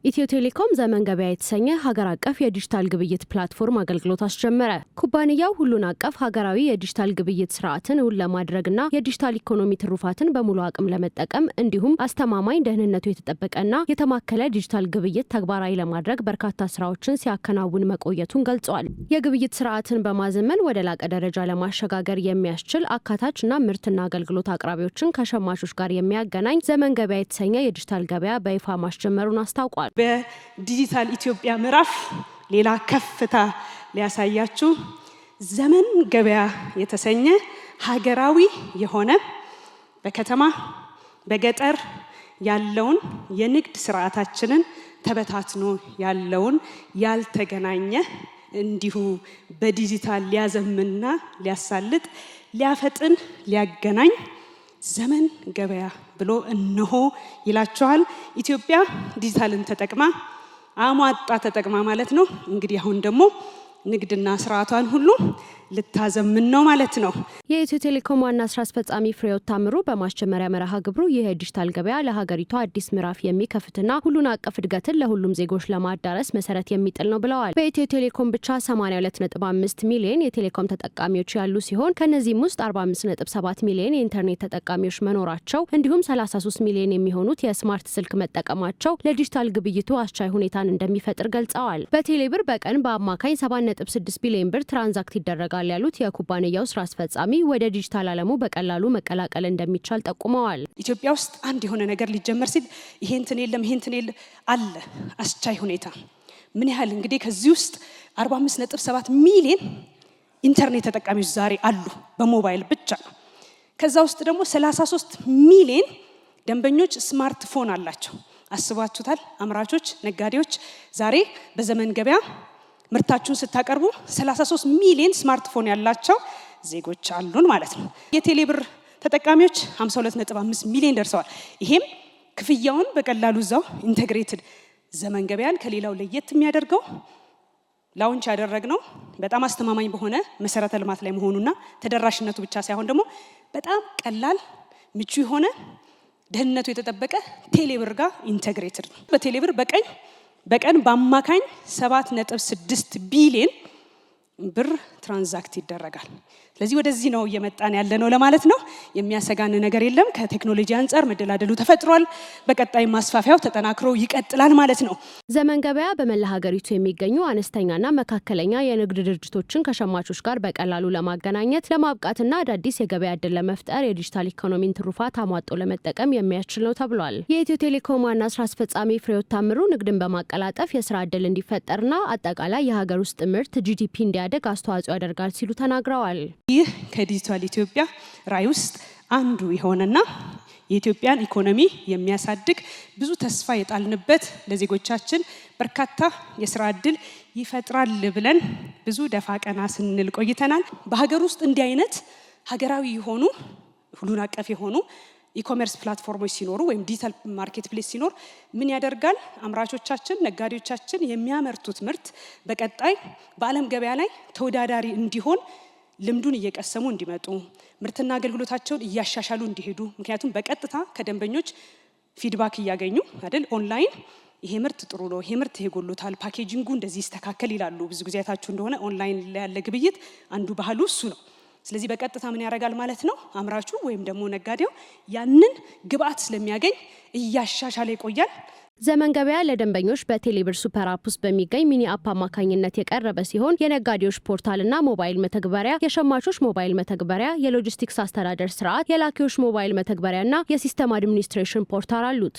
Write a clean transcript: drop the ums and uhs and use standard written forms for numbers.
ኢትዮ ቴሌኮም ዘመን ገበያ የተሰኘ ሀገር አቀፍ የዲጂታል ግብይት ፕላትፎርም አገልግሎት አስጀመረ። ኩባንያው ሁሉን አቀፍ ሀገራዊ የዲጂታል ግብይት ስርዓትን እውን ለማድረግና የዲጂታል ኢኮኖሚ ትሩፋትን በሙሉ አቅም ለመጠቀም እንዲሁም አስተማማኝ ደህንነቱ የተጠበቀና የተማከለ ዲጂታል ግብይት ተግባራዊ ለማድረግ በርካታ ስራዎችን ሲያከናውን መቆየቱን ገልጿል። የግብይት ስርዓትን በማዘመን ወደ ላቀ ደረጃ ለማሸጋገር የሚያስችል አካታችና ምርትና አገልግሎት አቅራቢዎችን ከሸማቾች ጋር የሚያገናኝ ዘመን ገበያ የተሰኘ የዲጂታል ገበያ በይፋ ማስጀመሩን አስታውቋል። በዲጂታል ኢትዮጵያ ምዕራፍ ሌላ ከፍታ ሊያሳያችሁ ዘመን ገበያ የተሰኘ ሀገራዊ የሆነ በከተማ በገጠር ያለውን የንግድ ስርዓታችንን ተበታትኖ ያለውን ያልተገናኘ እንዲሁ በዲጂታል ሊያዘምንና ሊያሳልጥ ሊያፈጥን ሊያገናኝ ዘመን ገበያ ብሎ እነሆ ይላችኋል። ኢትዮጵያ ዲጂታልን ተጠቅማ አሟጣ ተጠቅማ ማለት ነው። እንግዲህ አሁን ደግሞ ንግድና ስርዓቷን ሁሉ ልታዘምን ነው ማለት ነው። የኢትዮ ቴሌኮም ዋና ስራ አስፈጻሚ ፍሬሕይወት ታምሩ በማስጀመሪያ መርሃ ግብሩ ይህ ዲጂታል ገበያ ለሀገሪቷ አዲስ ምዕራፍ የሚከፍትና ሁሉን አቀፍ እድገትን ለሁሉም ዜጎች ለማዳረስ መሰረት የሚጥል ነው ብለዋል። በኢትዮ ቴሌኮም ብቻ 82.5 ሚሊዮን የቴሌኮም ተጠቃሚዎች ያሉ ሲሆን ከነዚህም ውስጥ 45.7 ሚሊዮን የኢንተርኔት ተጠቃሚዎች መኖራቸው እንዲሁም 33 ሚሊዮን የሚሆኑት የስማርት ስልክ መጠቀማቸው ለዲጂታል ግብይቱ አስቻይ ሁኔታን እንደሚፈጥር ገልጸዋል። በቴሌብር በቀን በአማካኝ 7.6 ቢሊዮን ብር ትራንዛክት ይደረጋል ያሉት የኩባንያው ስራ አስፈጻሚ ወደ ዲጂታል ዓለሙ በቀላሉ መቀላቀል እንደሚቻል ጠቁመዋል። ኢትዮጵያ ውስጥ አንድ የሆነ ነገር ሊጀመር ሲል ይሄ እንትን የለም አለ አስቻይ ሁኔታ ምን ያህል እንግዲህ ከዚህ ውስጥ 45.7 ሚሊዮን ኢንተርኔት ተጠቃሚዎች ዛሬ አሉ በሞባይል ብቻ ነው። ከዛ ውስጥ ደግሞ 33 ሚሊዮን ደንበኞች ስማርትፎን አላቸው። አስባችሁታል? አምራቾች፣ ነጋዴዎች ዛሬ በዘመን ገበያ ምርታችሁን ስታቀርቡ 33 ሚሊዮን ስማርትፎን ያላቸው ዜጎች አሉን ማለት ነው። የቴሌብር ተጠቃሚዎች 52.5 ሚሊዮን ደርሰዋል። ይሄም ክፍያውን በቀላሉ እዛው ኢንተግሬትድ ዘመን ገበያን ከሌላው ለየት የሚያደርገው ላውንች ያደረግነው በጣም አስተማማኝ በሆነ መሰረተ ልማት ላይ መሆኑና ተደራሽነቱ ብቻ ሳይሆን ደግሞ በጣም ቀላል ምቹ የሆነ ደህንነቱ የተጠበቀ ቴሌብር ጋር ኢንተግሬትድ ነው። በቴሌብር በቀን በአማካኝ 7.6 ቢሊዮን ብር ትራንዛክት ይደረጋል። ስለዚህ ወደዚህ ነው እየመጣን ያለ ነው ለማለት ነው። የሚያሰጋን ነገር የለም። ከቴክኖሎጂ አንጻር መደላደሉ ተፈጥሯል። በቀጣይ ማስፋፊያው ተጠናክሮ ይቀጥላል ማለት ነው። ዘመን ገበያ በመላ ሀገሪቱ የሚገኙ አነስተኛና መካከለኛ የንግድ ድርጅቶችን ከሸማቾች ጋር በቀላሉ ለማገናኘት ለማብቃትና አዳዲስ የገበያ ዕድል ለመፍጠር የዲጂታል ኢኮኖሚን ትሩፋት አሟጦ ለመጠቀም የሚያስችል ነው ተብሏል። የኢትዮ ቴሌኮም ዋና ስራ አስፈጻሚ ፍሬሕይወት ታምሩ ንግድን በማቀላጠፍ የስራ ዕድል እንዲፈጠርና አጠቃላይ የሀገር ውስጥ ምርት ጂዲፒ እንዲያደግ አስተዋጽኦ ያደርጋል ሲሉ ተናግረዋል። ይህ ከዲጂታል ኢትዮጵያ ራዕይ ውስጥ አንዱ የሆነና የኢትዮጵያን ኢኮኖሚ የሚያሳድግ ብዙ ተስፋ የጣልንበት ለዜጎቻችን በርካታ የስራ ዕድል ይፈጥራል ብለን ብዙ ደፋ ቀና ስንል ቆይተናል። በሀገር ውስጥ እንዲህ አይነት ሀገራዊ የሆኑ ሁሉን አቀፍ የሆኑ ኢኮሜርስ ፕላትፎርሞች ሲኖሩ ወይም ዲጂታል ማርኬት ፕሌስ ሲኖር ምን ያደርጋል? አምራቾቻችን፣ ነጋዴዎቻችን የሚያመርቱት ምርት በቀጣይ በዓለም ገበያ ላይ ተወዳዳሪ እንዲሆን ልምዱን እየቀሰሙ እንዲመጡ ምርትና አገልግሎታቸውን እያሻሻሉ እንዲሄዱ ምክንያቱም በቀጥታ ከደንበኞች ፊድባክ እያገኙ አይደል ኦንላይን ይሄ ምርት ጥሩ ነው፣ ይሄ ምርት ይሄ ጎሎታል፣ ፓኬጂንጉ እንደዚህ ይስተካከል ይላሉ። ብዙ ጊዜ አይታችሁ እንደሆነ ኦንላይን ላይ ያለ ግብይት አንዱ ባህሉ እሱ ነው። ስለዚህ በቀጥታ ምን ያደርጋል ማለት ነው? አምራቹ ወይም ደግሞ ነጋዴው ያንን ግብአት ስለሚያገኝ እያሻሻለ ይቆያል። ዘመን ገበያ ለደንበኞች በቴሌብር ሱፐር አፕ ውስጥ በሚገኝ ሚኒ አፕ አማካኝነት የቀረበ ሲሆን የነጋዴዎች ፖርታልና ሞባይል መተግበሪያ፣ የሸማቾች ሞባይል መተግበሪያ፣ የሎጂስቲክስ አስተዳደር ስርዓት፣ የላኪዎች ሞባይል መተግበሪያና የሲስተም አድሚኒስትሬሽን ፖርታል አሉት።